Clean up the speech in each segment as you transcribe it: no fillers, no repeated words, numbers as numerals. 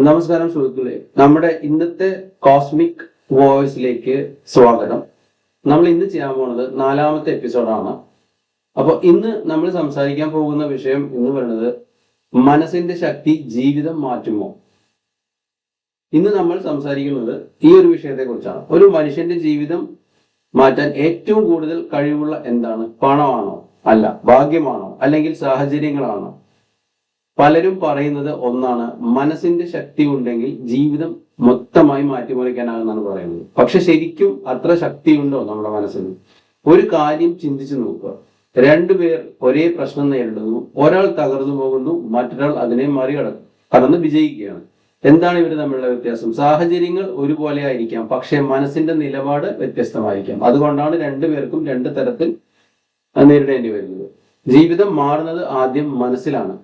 നമസ്കാരം സുഹൃത്തുക്കളെ, നമ്മുടെ ഇന്നത്തെ കോസ്മിക് വോയിസിലേക്ക് സ്വാഗതം. നമ്മൾ ഇന്ന് ചെയ്യാൻ പോകുന്നത് 4ാമത്തെ എപ്പിസോഡാണ്. അപ്പോൾ ഇന്ന് നമ്മൾ സംസാരിക്കാൻ പോകുന്ന വിഷയം എന്ന് പറയുന്നത് മനസ്സിന്റെ ശക്തി ജീവിതം മാറ്റുമോ. ഇന്ന് നമ്മൾ സംസാരിക്കുന്നത് ഈ ഒരു വിഷയത്തെ കുറിച്ചാണ്. ഒരു മനുഷ്യന്റെ ജീവിതം മാറ്റാൻ ഏറ്റവും കൂടുതൽ കഴിവുള്ള എന്താണ്? പണമാണോ? അല്ല. ഭാഗ്യമാണോ? അല്ലെങ്കിൽ സാഹചര്യങ്ങളാണോ? പലരും പറയുന്നത് ഒന്നാണ്, മനസ്സിന്റെ ശക്തി ഉണ്ടെങ്കിൽ ജീവിതം മൊത്തമായി മാറ്റിമറിക്കാനാകുന്നാണ് പറയുന്നത്. പക്ഷെ ശരിക്കും അത്ര ശക്തിയുണ്ടോ നമ്മുടെ മനസ്സിന്? ഒരു കാര്യം ചിന്തിച്ചു നോക്കുക. രണ്ടുപേർ ഒരേ പ്രശ്നം നേരിടുന്നു, ഒരാൾ തകർന്നു പോകുന്നു, മറ്റൊരാൾ അതിനെ കടന്ന് വിജയിക്കുകയാണ്. എന്താണ് ഇവർ തമ്മിലുള്ള വ്യത്യാസം? സാഹചര്യങ്ങൾ ഒരുപോലെ ആയിരിക്കാം, പക്ഷെ മനസ്സിന്റെ നിലപാട് വ്യത്യസ്തമായിരിക്കാം. അതുകൊണ്ടാണ് രണ്ടുപേർക്കും രണ്ട് തരത്തിൽ നേരിടേണ്ടി വരുന്നത്. ജീവിതം മാറുന്നത് ആദ്യം മനസ്സിലാണ്.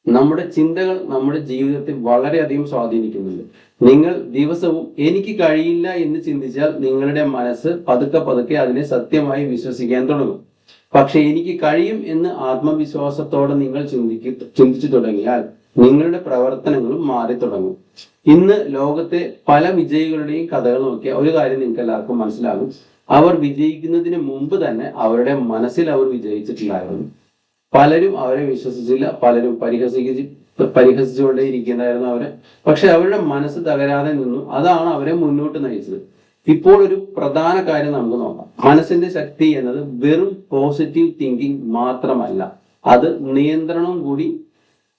നമ്മുടെ ചിന്തകൾ നമ്മുടെ ജീവിതത്തെ വളരെയധികം സ്വാധീനിക്കുന്നുണ്ട്. നിങ്ങൾ ദിവസവും എനിക്ക് കഴിയില്ല എന്ന് ചിന്തിച്ചാൽ നിങ്ങളുടെ മനസ്സ് പതുക്കെ പതുക്കെ അതിനെ സത്യമായി വിശ്വസിക്കാൻ തുടങ്ങും. പക്ഷെ എനിക്ക് കഴിയും എന്ന് ആത്മവിശ്വാസത്തോടെ നിങ്ങൾ ചിന്തിച്ചു തുടങ്ങിയാൽ നിങ്ങളുടെ പ്രവർത്തനങ്ങളും മാറി തുടങ്ങും. ഇന്ന് ലോകത്തെ പല വിജയികളുടെയും കഥകൾ നോക്കിയാൽ ഒരു കാര്യം നിങ്ങൾക്ക് എല്ലാവർക്കും മനസ്സിലാകും. അവർ വിജയിക്കുന്നതിന് മുമ്പ് തന്നെ അവരുടെ മനസ്സിൽ അവർ വിജയിച്ചിട്ടുണ്ടായിരുന്നു. പലരും അവരെ വിശ്വസിച്ചില്ല, പലരും പരിഹസിച്ചുകൊണ്ടേ ഇരിക്കുന്നതായിരുന്നു അവരെ. പക്ഷെ അവരുടെ മനസ്സ് തകരാതെ നിന്നു. അതാണ് അവരെ മുന്നോട്ട് നയിച്ചത്. ഇപ്പോൾ ഒരു പ്രധാന കാര്യം നമുക്ക് നോക്കാം. മനസ്സിന്റെ ശക്തി എന്നത് വെറും പോസിറ്റീവ് തിങ്കിങ് മാത്രമല്ല, അത് നിയന്ത്രണം കൂടി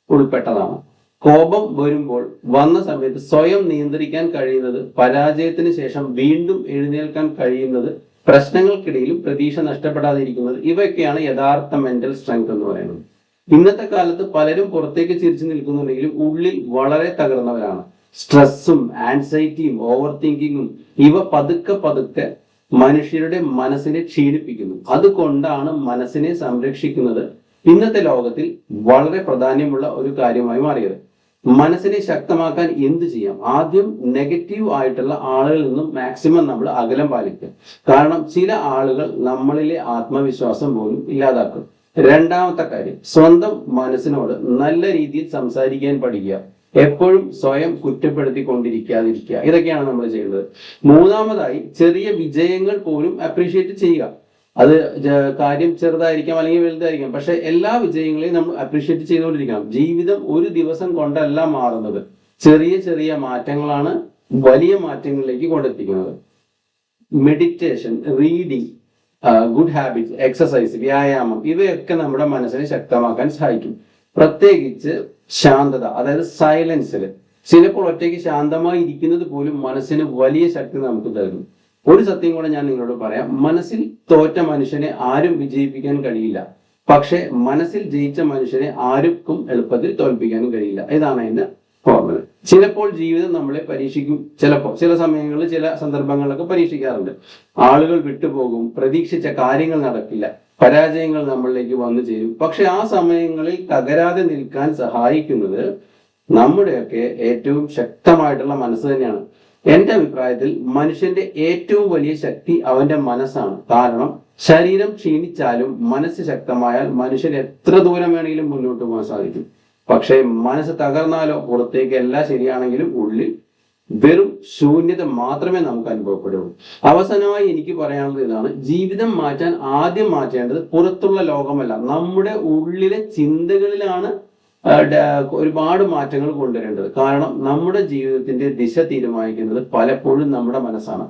ഉൾപ്പെട്ടതാണ്. കോപം വരുമ്പോൾ വന്ന സമയത്ത് സ്വയം നിയന്ത്രിക്കാൻ കഴിയുന്നത്, പരാജയത്തിന് ശേഷം വീണ്ടും എഴുന്നേൽക്കാൻ കഴിയുന്നത്, പ്രശ്നങ്ങൾക്കിടയിലും പ്രതീക്ഷ നഷ്ടപ്പെടാതിരിക്കുന്നത്, ഇവയൊക്കെയാണ് യഥാർത്ഥ മെന്റൽ സ്ട്രെങ്ത് എന്ന് പറയുന്നത്. ഇന്നത്തെ കാലത്ത് പലരും പുറത്തേക്ക് ചിരിച്ചു നിൽക്കുന്നുണ്ടെങ്കിലും ഉള്ളിൽ വളരെ തകർന്നവരാണ്. സ്ട്രെസ്സും ആൻസൈറ്റിയും ഓവർ തിങ്കിങ്ങും ഇവ പതുക്കെ മനുഷ്യരുടെ മനസ്സിനെ ക്ഷീണിപ്പിക്കുന്നു. അതുകൊണ്ടാണ് മനസ്സിനെ സംരക്ഷിക്കുന്നത് ഇന്നത്തെ ലോകത്തിൽ വളരെ പ്രാധാന്യമുള്ള ഒരു കാര്യമായി മാറിയത്. മനസ്സിനെ ശക്തമാക്കാൻ എന്ത് ചെയ്യാം? ആദ്യം നെഗറ്റീവ് ആയിട്ടുള്ള ആളുകളിൽ നിന്നും മാക്സിമം നമ്മൾ അകലം പാലിക്കുക. കാരണം ചില ആളുകൾ നമ്മളിലെ ആത്മവിശ്വാസം പോലും ഇല്ലാതാക്കും. രണ്ടാമത്തെ കാര്യം, സ്വന്തം മനസ്സിനോട് നല്ല രീതിയിൽ സംസാരിക്കാൻ പഠിക്കുക. എപ്പോഴും സ്വയം കുറ്റപ്പെടുത്തിക്കൊണ്ടിരിക്കാതിരിക്കുക. ഇതൊക്കെയാണ് നമ്മൾ ചെയ്യുന്നത്. മൂന്നാമതായി, ചെറിയ വിജയങ്ങൾ പോലും അപ്രീഷിയേറ്റ് ചെയ്യുക. അത് കാര്യം ചെറുതായിരിക്കാം അല്ലെങ്കിൽ വലുതായിരിക്കാം, പക്ഷെ എല്ലാ വിജയങ്ങളെയും നമ്മൾ അപ്രീഷിയേറ്റ് ചെയ്തുകൊണ്ടിരിക്കണം. ജീവിതം ഒരു ദിവസം കൊണ്ടല്ല മാറുന്നത്. ചെറിയ ചെറിയ മാറ്റങ്ങളാണ് വലിയ മാറ്റങ്ങളിലേക്ക് കൊണ്ടെത്തിക്കുന്നത്. Meditation, reading, good habits, exercise, വ്യായാമം, ഇവയൊക്കെ നമ്മുടെ മനസ്സിനെ ശക്തമാക്കാൻ സഹായിക്കും. പ്രത്യേകിച്ച് ശാന്തത, അതായത് സൈലൻസിൽ. ചിലപ്പോൾ ഒറ്റയ്ക്ക് ശാന്തമായി ഇരിക്കുന്നത് പോലും മനസ്സിന് വലിയ ശക്തി നമുക്ക് തരുന്നു. ഒരു സത്യം കൂടെ ഞാൻ നിങ്ങളോട് പറയാം. മനസ്സിൽ തോറ്റ മനുഷ്യനെ ആരും വിജയിപ്പിക്കാൻ കഴിയില്ല, പക്ഷെ മനസ്സിൽ ജയിച്ച മനുഷ്യനെ ആർക്കും എളുപ്പത്തിൽ തോൽപ്പിക്കാനും കഴിയില്ല. ഇതാണ് അതിന്റെ ഫോർമുല. ചിലപ്പോൾ ജീവിതം നമ്മളെ പരീക്ഷിക്കും. ചില സമയങ്ങളിൽ ചില സന്ദർഭങ്ങളിലൊക്കെ പരീക്ഷിക്കാറുണ്ട്. ആളുകൾ വിട്ടുപോകും, പ്രതീക്ഷിച്ച കാര്യങ്ങൾ നടക്കില്ല, പരാജയങ്ങൾ നമ്മളിലേക്ക് വന്നു ചേരും. പക്ഷെ ആ സമയങ്ങളിൽ തകരാതെ നിൽക്കാൻ സഹായിക്കുന്നത് നമ്മുടെയൊക്കെ ഏറ്റവും ശക്തമായിട്ടുള്ള മനസ്സ് തന്നെയാണ്. എന്റെ അഭിപ്രായത്തിൽ മനുഷ്യന്റെ ഏറ്റവും വലിയ ശക്തി അവന്റെ മനസ്സാണ്. കാരണം ശരീരം ക്ഷീണിച്ചാലും മനസ്സ് ശക്തമായാൽ മനുഷ്യൻ എത്ര ദൂരം വേണമെങ്കിലും മുന്നോട്ട് പോകാൻ സാധിക്കും. പക്ഷെ മനസ്സ് തകർന്നാലോ, പുറത്തേക്ക് എല്ലാം ശരിയാണെങ്കിലും ഉള്ളിൽ വെറും ശൂന്യത മാത്രമേ നമുക്ക് അനുഭവപ്പെടുള്ളൂ. അവസാനമായി എനിക്ക് പറയാനുള്ളത് ഇതാണ്: ജീവിതം മാറ്റാൻ ആദ്യം മാറ്റേണ്ടത് പുറത്തുള്ള ലോകമല്ല, നമ്മുടെ ഉള്ളിലെ ചിന്തകളിലാണ് ഒരുപാട് മാറ്റങ്ങൾ കൊണ്ടുവരേണ്ടത്. കാരണം നമ്മുടെ ജീവിതത്തിന്റെ ദിശ തീരുമാനിക്കുന്നത് പലപ്പോഴും നമ്മുടെ മനസ്സാണ്.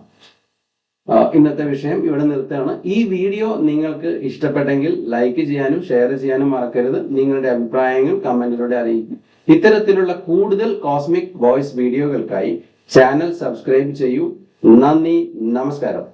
ഇന്നത്തെ വിഷയം ഇവിടെ നിർത്തുകയാണ്. ഈ വീഡിയോ നിങ്ങൾക്ക് ഇഷ്ടപ്പെട്ടെങ്കിൽ ലൈക്ക് ചെയ്യാനും ഷെയർ ചെയ്യാനും മറക്കരുത്. നിങ്ങളുടെ അഭിപ്രായങ്ങൾ കമന്റിലൂടെ അറിയിക്കും. ഇത്തരത്തിലുള്ള കൂടുതൽ കോസ്മിക് വോയിസ് വീഡിയോകൾക്കായി ചാനൽ സബ്സ്ക്രൈബ് ചെയ്യൂ. നന്ദി, നമസ്കാരം.